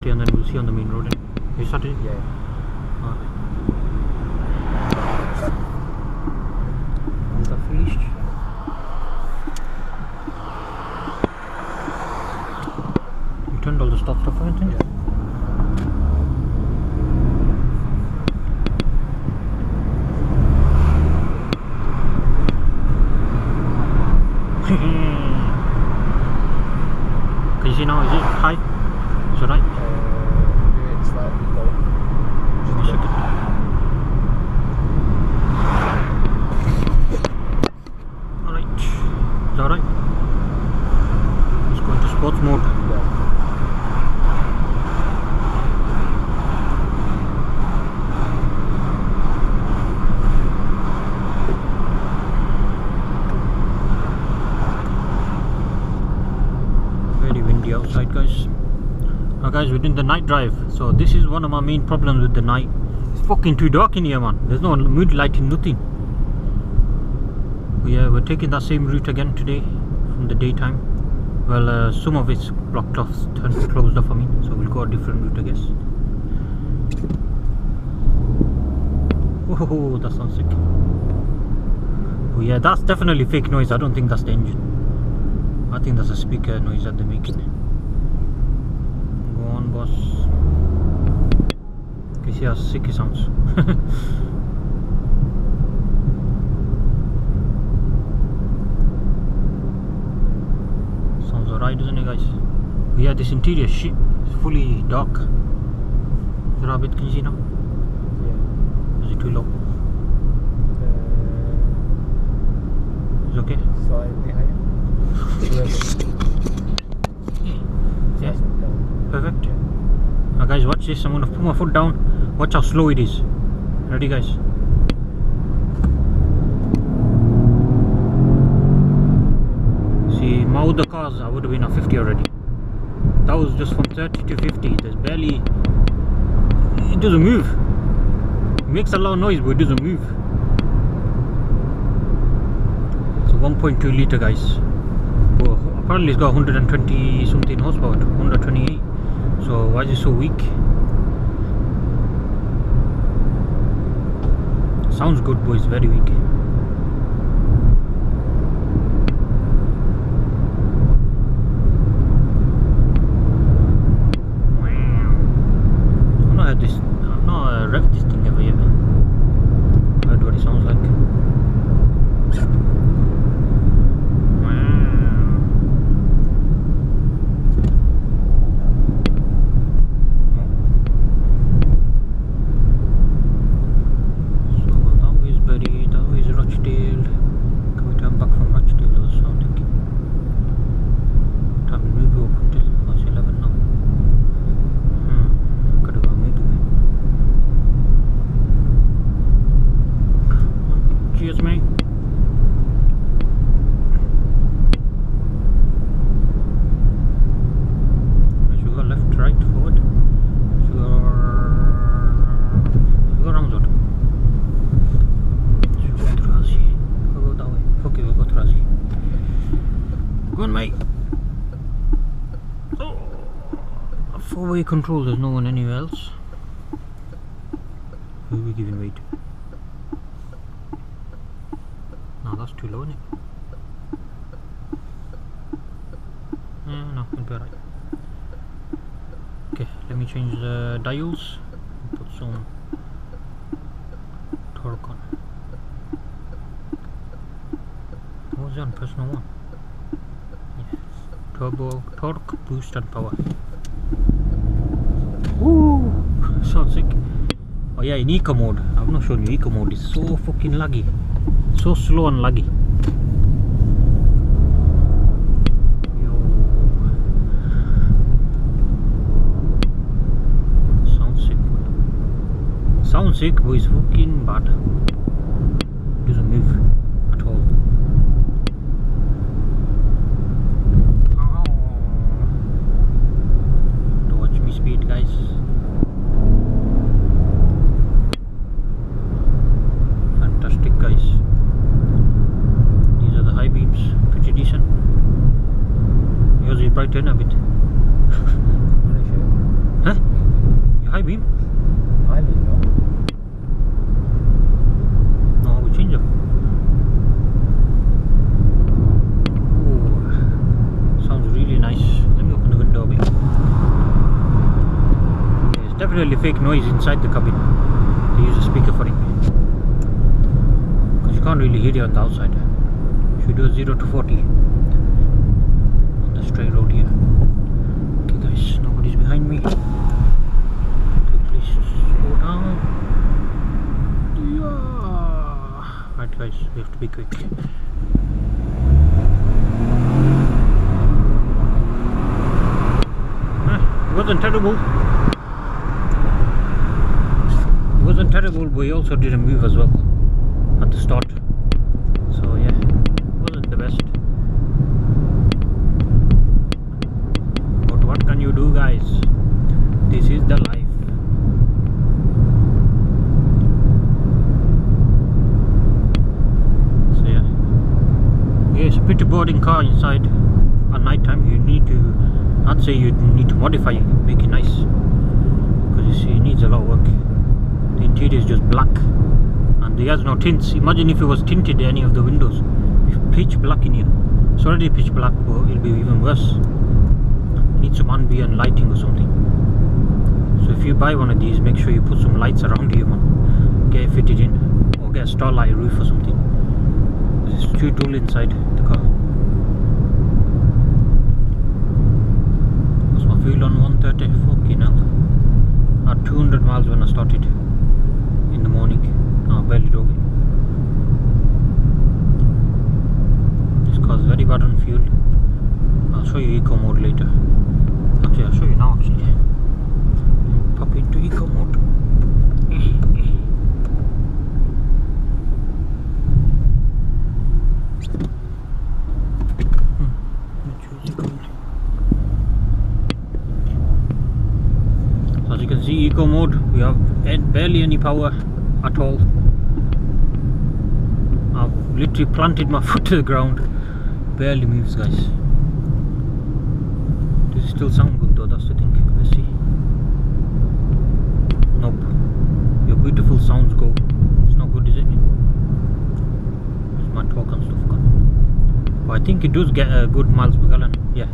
and then we'll see on the main road. You started? Yeah. Alright. Is that finished? You turned all the stop stuff, I think? Can you see now? Is it high? Is it right? Yeah, it's slightly low. Just a second. Alright. Is that right? Let's go into sports mode. Very windy outside, guys. Now guys, we're doing the night drive, so this is one of my main problems with the night. It's fucking too dark in here, man. There's no mood lighting, nothing. But yeah, we're taking that same route again today from the daytime. Well, some of it's blocked off, closed off, I mean, so we'll go a different route, I guess. Whoa, that sounds sick. Oh yeah, that's definitely fake noise. I don't think that's the engine. I think that's a speaker noise that they're making. Go on, boss. You can see how sick it sounds. Sounds alright, doesn't it, guys? But yeah, this interior shit is fully dark. Is it a bit? Can you see now? Yeah. Is it too low? Is it okay? Slightly higher. Yeah. Perfect. Now guys, watch this. I'm gonna put my foot down. Watch how slow it is. Ready, guys? See, my other cars, I would have been at 50 already. That was just from 30 to 50. There's barely... It doesn't move. It makes a lot of noise, but it doesn't move. It's a 1.2 litre, guys. Well, apparently it's got 120 something horsepower, 128. So why is it so weak? Sounds good, but it's very weak. I've not revved this thing ever yet. Heard what it sounds like. Four-way control, there's no one anywhere else. Who are we giving way to? No, that's too low, isn't it? No, it'll be alright. Okay, let me change the dials and put some torque on. What was it on personal one? Yes. Turbo, torque, boost and power. Woo! Sounds sick. Oh yeah, in eco mode. I've not shown you eco mode. It's so fucking laggy. So slow and laggy. Yo. Sounds sick. Sounds sick, but it's fucking bad. Doesn't move at all. Watch me speed, guys. Fantastic, guys. These are the high beams, pretty decent. Yours is brighter a bit. Huh? high beam? I don't know. No, we change it. Oh, sounds really nice. Let me open the window a bit. There's definitely fake noise inside the cabin. They use a speaker for it. Because you can't really hear it on the outside. Should we do a 0 to 40 on the straight road here? Okay guys, nobody's behind me. Okay, please slow down. Yeah. Right guys, we have to be quick. It wasn't terrible. It wasn't terrible, but we also didn't move as well at the start. So yeah, it wasn't the best. But what can you do, guys? This is the life. So yeah, it's a pretty boring car inside. At night time, you need to, I'd say you need to modify it, make it nice, because you see it needs a lot of work. The interior is just black and it has no tints. Imagine if it was tinted, any of the windows. It's pitch black in here. It's already pitch black, but it'll be even worse. Need some ambient lighting or something. So if you buy one of these, make sure you put some lights around here, man. Get it fitted in, or get a starlight roof or something. It's too dull inside the car. What's my fuel on? 130. Fucking hell. I had 200 miles when I started in the morning. I barely drove it. This car's very bad on fuel. I'll show you eco mode later. Actually, I'll show you now actually. Pop into eco mode. As you can see, eco mode, we have barely any power at all. I've literally planted my foot to the ground. Barely moves, guys. Does it still sound good though? That's the thing. Let's see. Nope. Your beautiful sounds go. It's not good, is it? It's my torque and stuff gone. But I think it does get a good miles per gallon. Yeah.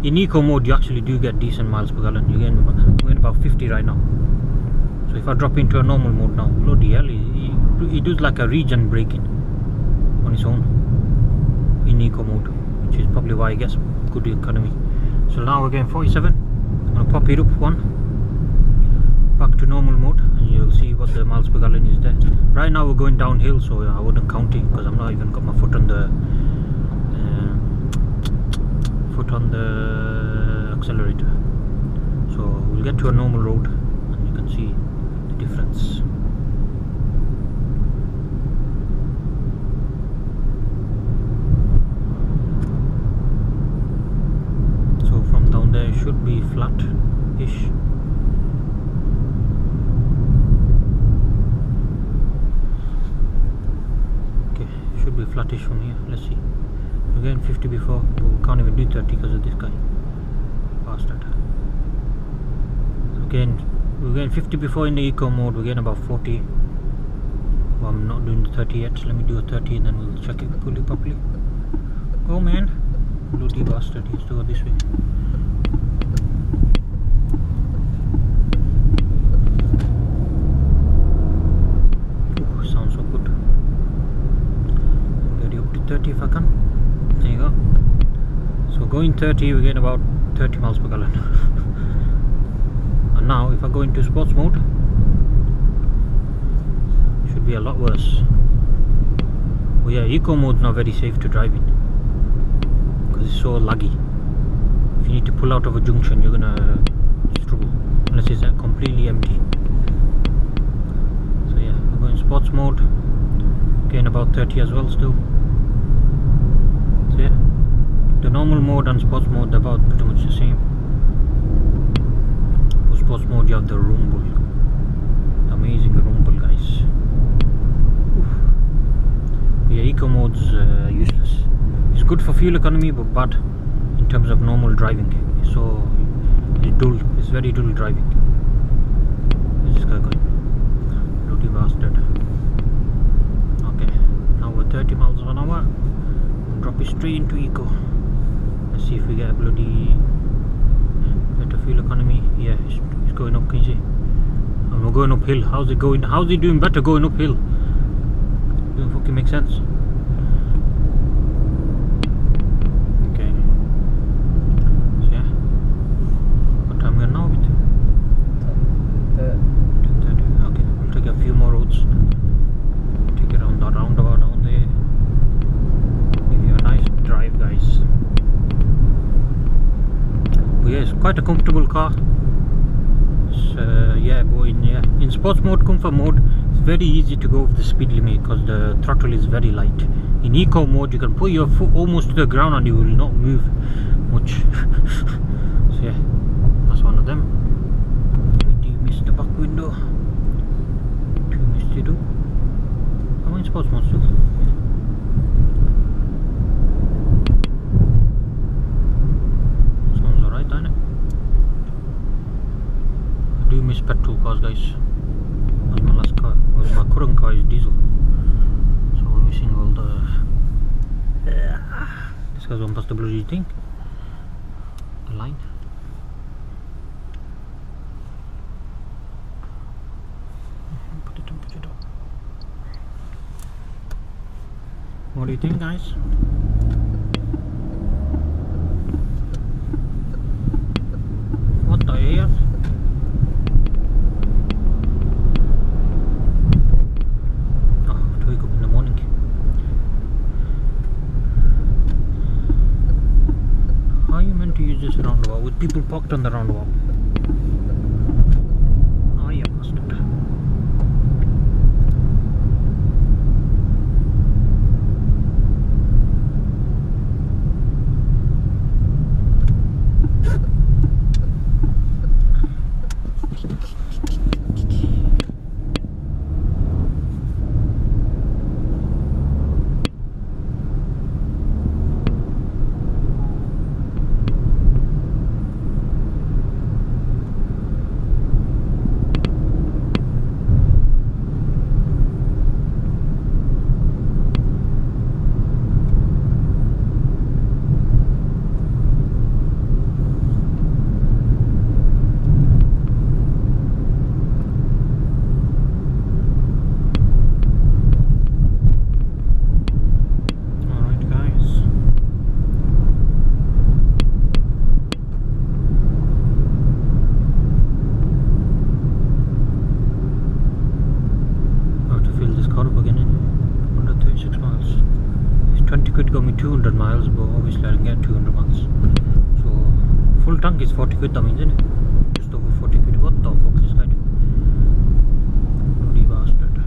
In eco mode, you actually do get decent miles per gallon. You're getting about 50 right now. So if I drop into a normal mode now, bloody hell, it does like a regen braking on its own in eco mode, which is probably why it gets good economy. So now we're getting 47. I'm gonna pop it up one, back to normal mode, and you'll see what the miles per gallon is there. Right now we're going downhill, so I wouldn't count it because I'm not even got my foot on the accelerator. So we'll get to a normal road and you can see the difference. So from down there it should be flat-ish. Okay, should be flattish from here. Let's see. We're getting 50 before, but we can't even do 30 because of this guy. Bastard. Again, we're getting 50 before in the eco mode, we're getting about 40. Well, I'm not doing the 30 yet, so let me do a 30 and then we'll check it fully properly. Go, man. Bloody bastard, he's still this way. Ooh, sounds so good. Get it up to 30 if I can. There you go. So going 30, we're getting about 30 miles per gallon. And now if I go into sports mode, it should be a lot worse. Well, yeah, eco mode is not very safe to drive in because it's so laggy. If you need to pull out of a junction, you're gonna struggle unless it's completely empty. So yeah, we're going sports mode, getting about 30 as well still. So yeah, the normal mode and sports mode are about pretty much the same. For sports mode you have the rumble, the amazing rumble, guys. Oof. But yeah, eco mode's useless. It's good for fuel economy but bad in terms of normal driving. It's dull, it's very dull driving. this guy going? Bloody bastard. Okay, now we're 30 miles an hour. We'll drop it straight into eco. Let's see if we get a bloody better fuel economy. Yeah, it's going up, can you see? And we're going uphill. How's it going? How's it doing better going uphill? Doesn't fucking make sense. Okay. So yeah. What time we're now with? 10:30. Okay, we'll take a few more roads. Take it around that roundabout down there. Give you a nice drive, guys. But yeah, it's quite a comfortable car. Yeah, but in sports mode, comfort mode, it's very easy to go over the speed limit because the throttle is very light. In eco mode, you can put your foot almost to the ground and you will not move much. So yeah, that's one of them. Do you miss the back window? Do you miss it? I'm in sports mode still. Sounds alright, doesn't it? I do miss petrol cars, guys. That's my last car. Well, my current car is diesel, so we're missing all the. This guy's on past the bloody thing. The line. Put it up. What do you think, guys? What the hell? To use this roundabout with people parked on the roundabout. Oh, you bastard. Got me 200 miles, but obviously I didn't get 200 miles. So full tank is 40 quid, that means, isn't it? Just over 40 quid. What the fuck is this guy doing? Bloody bastard.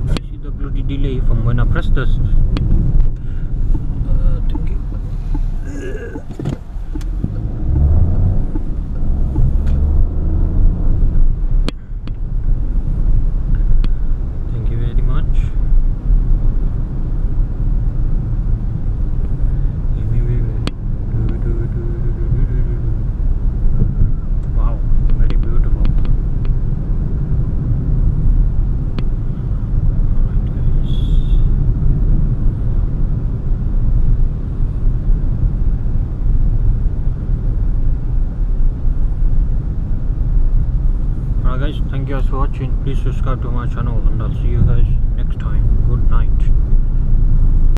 You see the bloody delay from when I pressed this? Thank you. Thank you guys for watching. Please subscribe to my channel and I'll see you